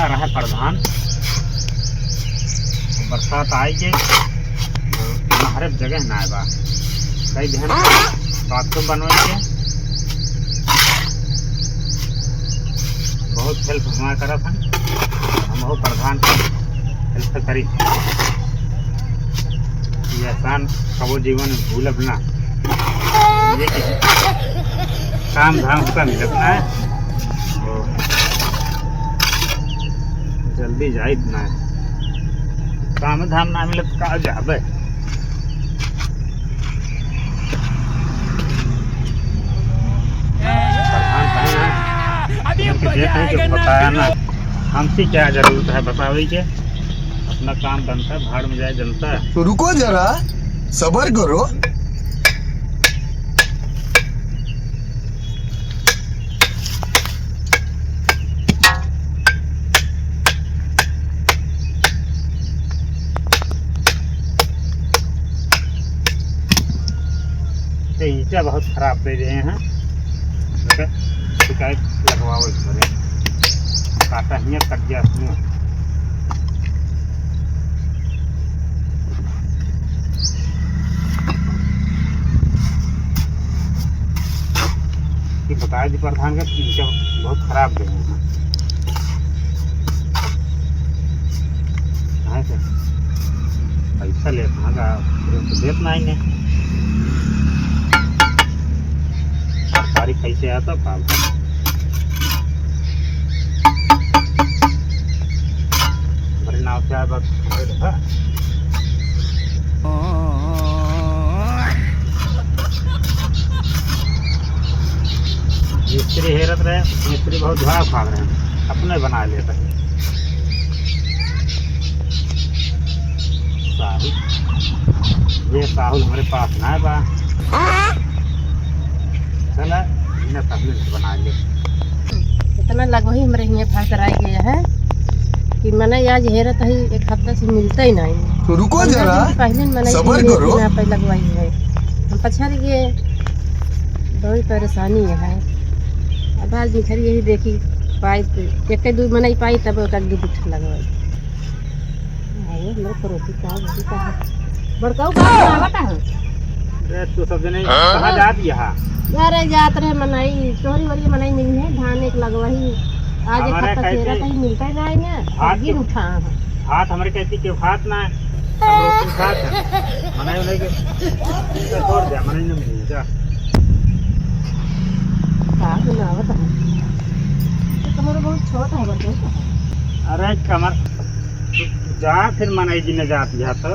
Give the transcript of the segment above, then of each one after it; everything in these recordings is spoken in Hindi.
बना रहा है प्रधान। बरसात आई के हर जगह ना बा कई दिन बाथरूम बनवाई के बहुत हेल्प हमारा करा था। हम हो प्रधान हेल्प करी ये एहसान कबो जीवन में भूलब ना। ये काम धाम का मिलत ना है तो जल्दी जाइत ना है। काम धाम ना मिलत का जाबे। बताया ना हमसे क्या जरूरत है बतावे के। अपना काम बनता है भाड़ में जाए जनता है। तो रुको जरा सबर करो। ईंटा बहुत खराब दे रहे हैं। शिकायत लगवाओ इस पर काटा ही कट गया इसमें। बताया जी प्रधान का ईंटा बहुत खराब दे रहे हैं। पैसा लेता देत नहीं तारीख कैसे आता पाल हमारे नाव से आया बस मिस्त्री हेरत रहे। मिस्त्री बहुत भाग भाग रहे हैं अपने बना लेते हैं। साहुल ये साहुल हमारे पास ना है बा चला बना ले। इतना लगवही हमारे यहाँ भाग कराई गया है कि मैंने आज हेरत है एक हफ्ता से मिलता ही नहीं। तो रुको जरा पहले मैंने सबर करो। लगवाई है हम पछड़ गए बड़ी परेशानी है। अब आज निखर यही देखी पाई एक दूर मनाई पाई तब एक दू बिठ लगवाई रोटी का बड़का तो सब जने कहाँ जात यहाँ यार जात रहे मनाई तोहरी वाली मनाई नहीं है धान एक लगवाही आज एक हफ्ता तेरा कहीं मिलता ही नहीं है। गिर उठा हाथ हमारे कहती के हाथ ना मनाई उन्हें के छोड़ दिया मनाई न मिली जा बनावत है कमर बहुत छोटा है बच्चे। अरे कमर जा फिर मनाई जी ने जाती है तो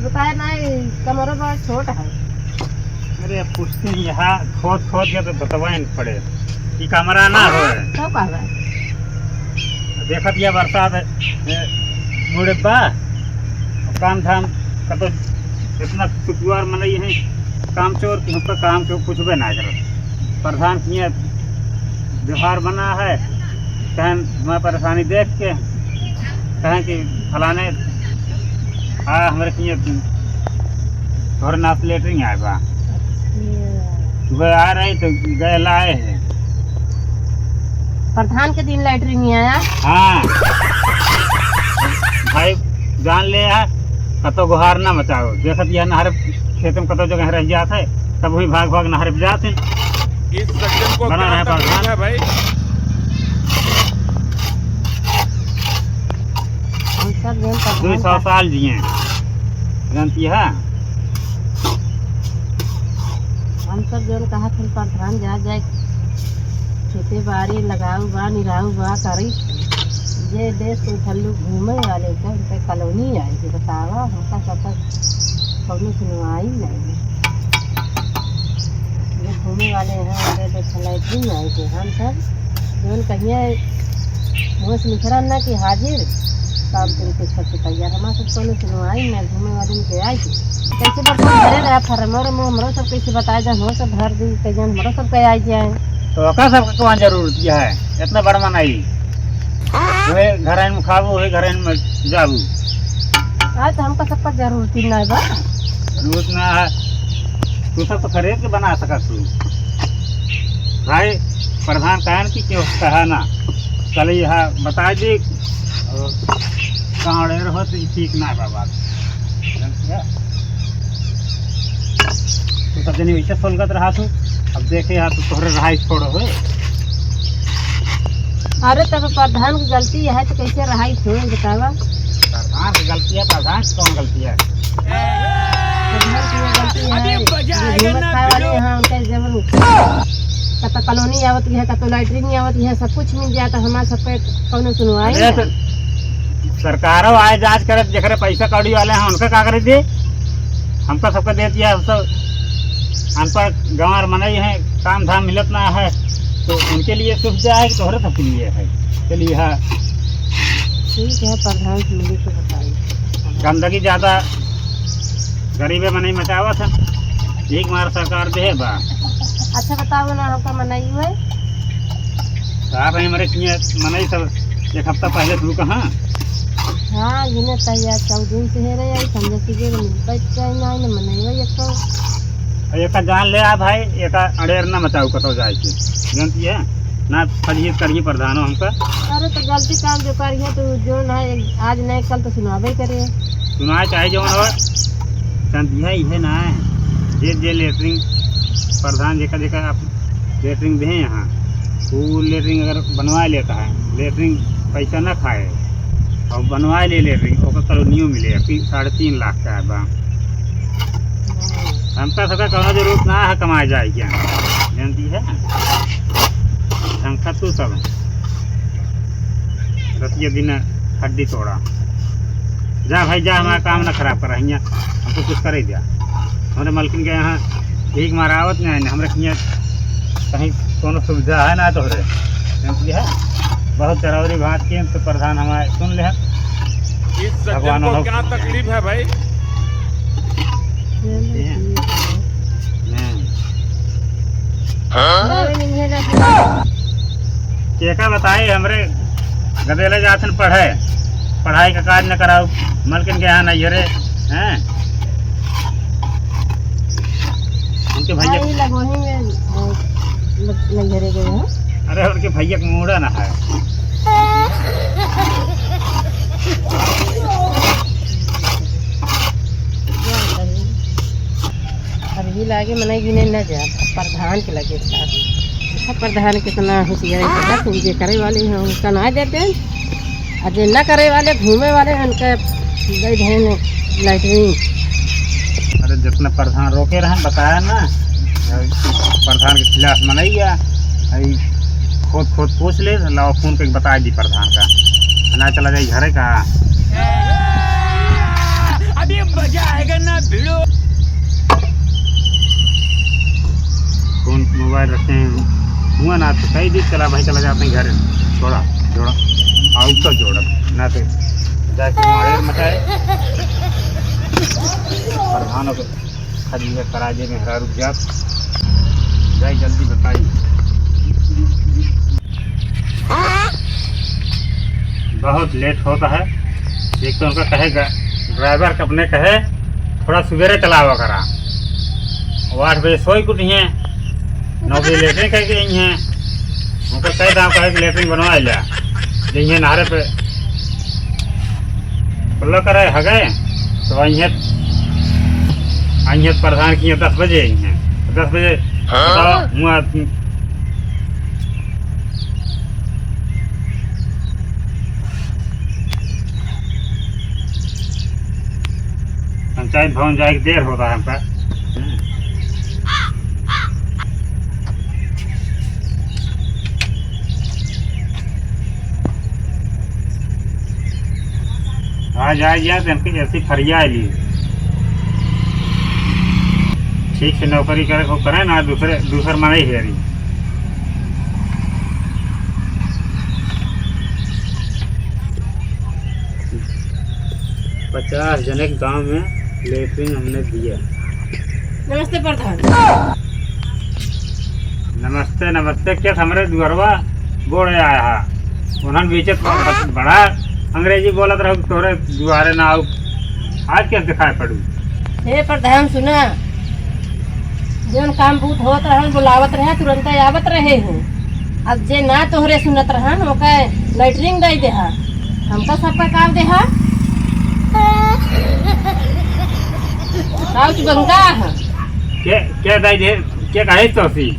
बताया नहीं कमर बहुत छोटा है। अरे पूछते हैं यहाँ खोद खोद के तो बतवाइन पड़े कि कमरा ना हो क्या कह रहा है देखत यह बरसात मुड़े बा काम धाम का तो इतना सुखुआर मनई है काम चोर की हमका काम के कुछ भी ना कर प्रधान किए व्यवहार बना है कहें हमारी परेशानी देख के कहें कि फलाने हमारे किए घर नाथ लेटरिंग आए बा सुबह आ रही तो गए लाए हैं प्रधान के दिन लैटरिन नहीं आया। हाँ भाई जान ले कतो गुहार ना मचाओ देखत यह नहर खेत में कतो जगह रह जाते है तब वही भाग भाग नहर पे जाते इस सज्जन को बना रहे प्रधान भाई। 200 साल जिए जानती है। हम सब जो कहा थे प्रधान जा जाए खेती बाड़ी लगाऊ बा निराऊ बा करी ये देश के थल्लू घूमे वाले का उनका कॉलोनी आई थी बतावा हमका सब कौन सुनवाई नहीं ये घूमे वाले हैं उनके तो छलैती आई थे हम सब जो कहिए मुँह से निखरा ना कि हाजिर काम करके सबसे तैयार हमारा सब कौन सुनवाई नहीं घूमे वाले के आई थी कैसे बरसात भरे रहा फरमोर हमारा सब कैसे बताया जाए हम सब भर दी कैसे हमारा सब कह आई जाए तो ओका सब कौन जरूरत है इतना बड़ा मनाई वे घर में खाबू वे घर में जाबू आज तो हमका सबका जरूरत ही नहीं बा जरूरत ना है तू सब तो खरीद के बना सकत तू भाई प्रधान कहन की क्यों कहा ना कल यहाँ बता दी कहाँ रहो तो ठीक ना है बात। तो सब जनी वैसे सोलगत रहा तू, अब देखे यहाँ तो तोहरे रहा छोड़ो हो। अरे तब प्रधान की गलती है तो कैसे रहाई छोड़ बतावा। प्रधान की गलती है, प्रधान की कौन गलती है? प्रधान की ये गलती है जो घूमत खाए वाले यहाँ उनका जब कतो कॉलोनी आवती है, कतो लैटरिन आवती है, सब कुछ मिल जाता, हमारे सबके कौन सुनवाई अरे तो सरकारों आए जांच करे, जखरे पैसा कौड़ी वाले हैं उनका का करे दे, हमको सबको दे दिया। हम सब अनपढ़ गाँव मनाई है, काम धाम मिलत ना है, तो उनके लिए सुविधा है कि तोहरे सबके लिए है। चलिए हाँ, ठीक है प्रधान से मिली तो बताइए। गंदगी ज़्यादा गरीबे में नहीं मचावा था, एक मार सरकार दे बा। अच्छा बताओ ना हमका मनाई हुए साहब हमारे मनाई सब एक हफ्ता पहले शुरू कहाँ। हाँ गिने तैयार 14 दिन से है रहे समझ कीजिए मिलता ना मनाई हुए एक एक जान ले आ भाई, एक अड़ेर ना मचाऊ कतो जाए के जानती है ना, फजीत करिए प्रधानो हमका। अरे तो गलती काम जो करिए तो जो ना आज नहीं कल तो सुनावे करे, सुना चाहे जो हो दिया है ना, जे लेटरिंग प्रधान जेका जेका आप लेटरिंग दें यहाँ, वो लेटरिंग अगर बनवा लेता है, लेटरिंग पैसा ना खाए और बनवा ले लेटरिंग, ओका कॉलोनियों मिले 3.5 लाख का है बा। हमका सबका कहना जरूरत ना है कमाए जाए क्या जानती है, संखत तू सब रतिया दिन हड्डी तोड़ा। जा भाई जा, हमारा काम ना खराब कर रही, हमको कुछ करे दिया। हमारे मलकिन के यहाँ ठीक मारावत नहीं है, हमारे यहाँ कहीं कोनो सुविधा है ना तोहरे जानती है। बहुत जरूरी बात की तो प्रधान हमारे सुन ले। इस सज्जन को क्या तकलीफ है भाई? क्या बताए, हमरे गदेले जाथन पढ़े, पढ़ाई का काज न कराओ, मलकिन के यहाँ नहीं हरे हैं उनके भैया। लगोही में लग गए हैं। अरे उनके भैया का मूड़ा ना है। अभी लागे मनाई गिने न जा, प्रधान के लगे प्रधान कितना होशियार जे करे वाले हैं उनका ना देते, और जो न करे वाले घूमे वाले हैं उनका दे दें लैटरिन। अरे जितना प्रधान रोके रहे बताया ना, प्रधान के खिलाफ मनाइया, खोद खोद पूछ ले, लाओ फोन पे बता दी प्रधान का, ना चला जाए घरे का। अभी मजा आएगा ना भिड़ो। फोन मोबाइल रखे हैं हुआ ना तो कई दिन चला भाई, चला जाते हैं घर, थोड़ा जोड़ा आउट तो जोड़ा ना तो जाके मारेर मचाए प्रधानों को खजी में कराजे में हरा रुक जा जाए, जल्दी बताइए। बहुत लेट होता है, एक तो उनका कहेगा ड्राइवर अपने कहे थोड़ा सवेरे चलावा करा, 8 बजे सोई कुटी हैं, 9 बजे लेटरिन कह गई हैं, उनका कई दाम कहे कि लेटरिन बनवा लिया जइए नहरे पे खुल्ला करे है गए तो आई प्रधान की 10 बजे आई हैं, 10 बजे मुँह पंचायत भवन जाए देर होता है हमका। आज आ गया तो हमकी ऐसी फरिया ली, ठीक से नौकरी करे ना, दूसर मनाई हेरी। पचास जने गांव में लेटरिन हमने दिया। नमस्ते प्रधान। नमस्ते नमस्ते, क्या हमारे दुआरवा बोल आया है, उन्होंने बीच बड़ा अंग्रेजी बोलत रहो, तोरे दुआरे ना आओ, आज क्या दिखाई पड़ू। हे प्रधान सुना, जौन काम भूत होत रहे बुलावत रहे तुरंत आवत रहे हो, अब जे ना तोहरे सुनत रहन ओके लेटरिंग दे दे हा हमका सबका काम दे हा काउच गंगा है क्या दाई दे क्या कहे तो सी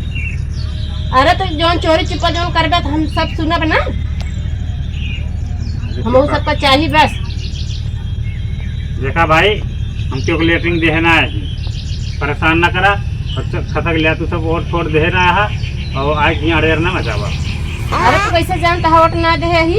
अरे तो जोन चोरी चुपा जोन करबे तो हम सब सुनब ना हमहू सबका चाहिए बस। देखा भाई हम क्यों लेटरिंग देना है परेशान ना करा खसक लिया तू सब वोट फोट दे रहा है और आज यहाँ अड़ेर ना मचावा। अरे तो कैसे जानता है वोट ना दे ही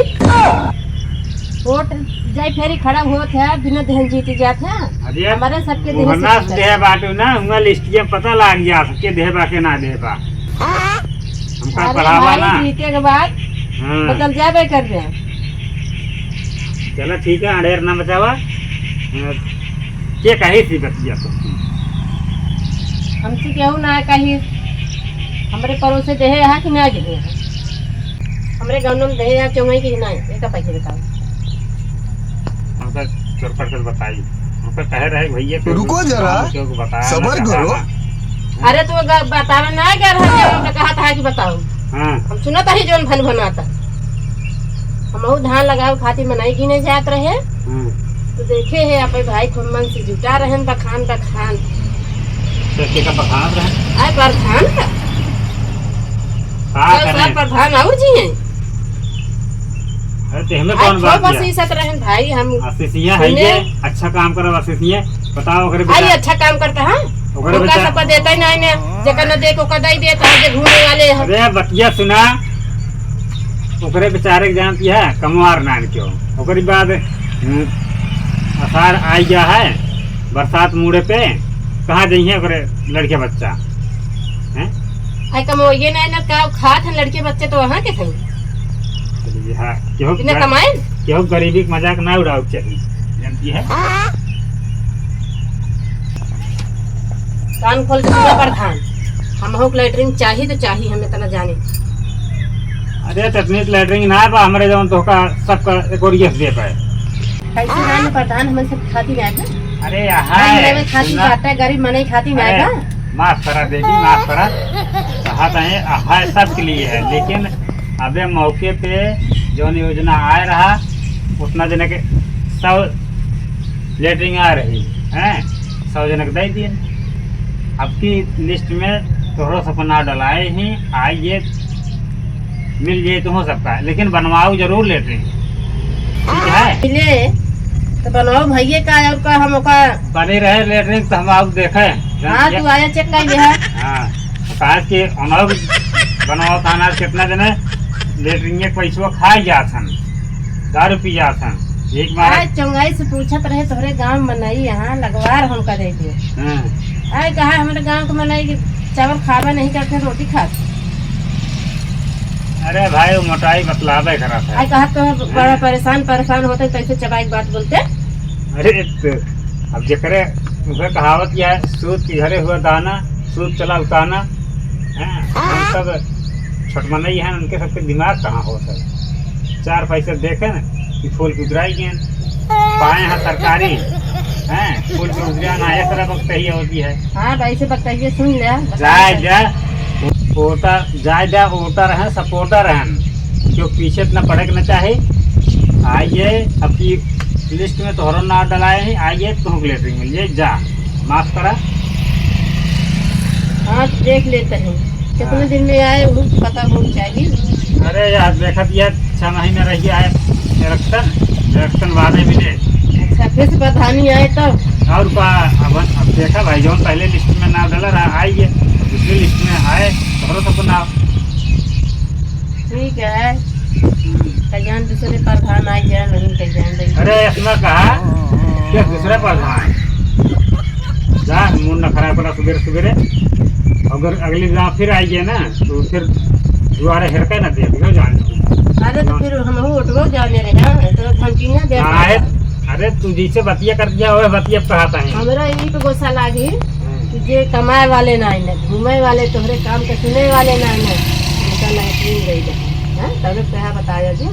वोट जाई फेरी खड़ा होत है बिना देहन जीत जात है हमारे सबके देह से देह बाटू ना हुआ लिस्ट में पता लग गया के देह बा के ना देह बा हमका पढ़ावा ना जीते के बाद बदल जाबे कर दे। चलो ठीक है अड़ेर ना मचावा के कही थी बतिया तो हमसे केहू ना कही हमारे पड़ोसे देहे है कि ना देहे है हमारे गाँव में देहे है चौंगाई की ना एक पैसे बताओ हमका चोर कर बताई हमका कह रहे भैया रुको जरा सबर करो। अरे तो बतावे ना क्या रहा कहा था कि बताओ हम सुना था ही जोन भन भनाता हम धान लगाओ खातिर मनाई की नहीं जात रहे तो देखे है अपने भाई खुम्मन से जुटा रहे बखान बखान का बखान रहे आए प्रधान का प्रधान और जी हैं अरे हमें कौन बात बस इस रहे भाई हम आशीषिया है ये अच्छा काम करो आशीषिया बताओ अगर आई अच्छा काम करता है ओकरा सबका देता ही नहीं ने जेकर न देखो कदाई देता है जे घूमने वाले हैं। अरे बतिया सुना ओकरे बेचारे के जानती है कमवार नान क्यों ओकरी बाद असार आई गया है बरसात मुड़े पे कहाँ जाइए ओकरे लड़के बच्चा हैं आई कमो ये नहीं ना का खात हैं लड़के बच्चे तो वहाँ के थे क्यों कमाए क्यों गरीबी का मजाक ना उड़ाओ चाहिए जानती है कान खोल के सुना प्रधान हम हो लेटरिंग चाहिए तो चाहिए हमें तना जाने। अरे तकनीक लेटरिंग ना बा हमारे जवन तो का सबका एक और यस दे पाए कैसे ना प्रधान हमें सब खाती नहीं आएगा। अरे हां खाती बाटा गरीब मने खाती नहीं आएगा माफ करा देवी माफ करा कहा था हां सब के लिए है लेकिन अबे मौके पे जो योजना आ रहा उतना जने के 100 लेटरिंग आ रही हैं 100 जनक दे दिए अब की लिस्ट में तोहरो सपना डलाए ही आइए मिल जाए तो हो सकता है लेकिन बनवाओ जरूर लेटरिंग ठीक है मिले तो बनवाओ भैया का और का हम का बने रहे लेटरिंग तो हम आप देखे हां तू आया चेक कर लिया हां काज के अनब बनवाओ थाना कितना देना लेटरिंग के पैसा खाई जाथन दारू पी जाथन एक बार चंगाई से पूछत रहे तोहरे गांव मनाई यहाँ लगवार हम करे थे हां आए कहा हमारे गांव को मनाई कि चावल खावा नहीं करते रोटी खाते। अरे भाई वो मोटाई बतलावे करा था आए कहा तो बड़ा परेशान होते कैसे चबाई की बात बोलते। अरे अब जे करे उसे कहावत क्या है सूद की घरे हुआ दाना सूद चला उताना हम सब छोटमनई हैं उनके सबके दिमाग कहाँ हो सर 4 पैसे देखे न कि फूल की उधराई गए पाए हैं सरकारी हैं फूल की उधरा ना एक तरह बकतही होती है। हाँ भाई से बताइए सुन ले जायदा वोटर हैं सपोर्टर हैं जो पीछे इतना पड़े न चाहे आइए अपनी लिस्ट में तोहरा ना डलाए हैं आइए तुम लेटरिंग मिल जाए जा माफ करा। हाँ देख लेते हैं कितने दिन में आए वो पता होना चाहिए। अरे यार देखा दिया 6 महीने रह गया है इलेक्शन बाद में मिले अच्छा फिर से प्रधानी आए तब और अब देखा भाई जो पहले लिस्ट में नाम डाला रहा आइए दूसरी लिस्ट में आए तो सबको नाम ठीक है कल्याण दूसरे प्रधान आए जाए नहीं कल्याण। अरे इसमें कहा कि दूसरे प्रधान जा मुंड न खराब करा सवेरे अगर अगली गाँव फिर आइए ना तो फिर दोबारा हेरका न दे जान। अरे तो फिर हम उठो जाने रहे तो धमकी ना दे अरे तू जिसे बतिया कर दिया वह बतिया कहता है हमरा यही तो गुस्सा लागी कि जे कमाए वाले ना है घूमे वाले तोहरे काम के सुने वाले ना है उनका लाइटिंग गई है तब कहा बताया जी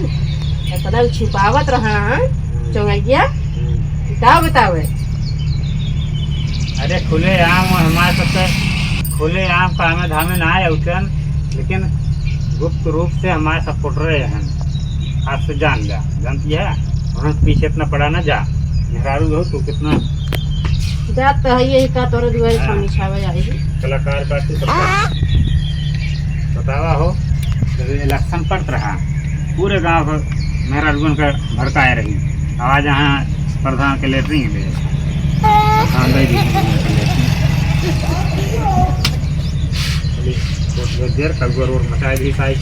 इतना छुपावत रहा चौंगैया बताओ अरे खुले आम हमारे सबसे खुले आम काम धामे ना आए उठन लेकिन गुप्त रूप से हमारे सपोर्टर हैं। आज से जानती है वहाँ पीछे इतना पड़ा ना जा मेहरारू हो तो कितना जात तो है यही का तोरे दुआरे हाँ। सामने छावा जाएगी। कलाकार बात बतावा हो जब इलेक्शन पड़त रहा पूरे गांव को मेहरारू का भड़काए रही आवाज यहाँ प्रधान के लेटरिंग ले प्रधान दे दी देर कल गोर मचाए भी पाई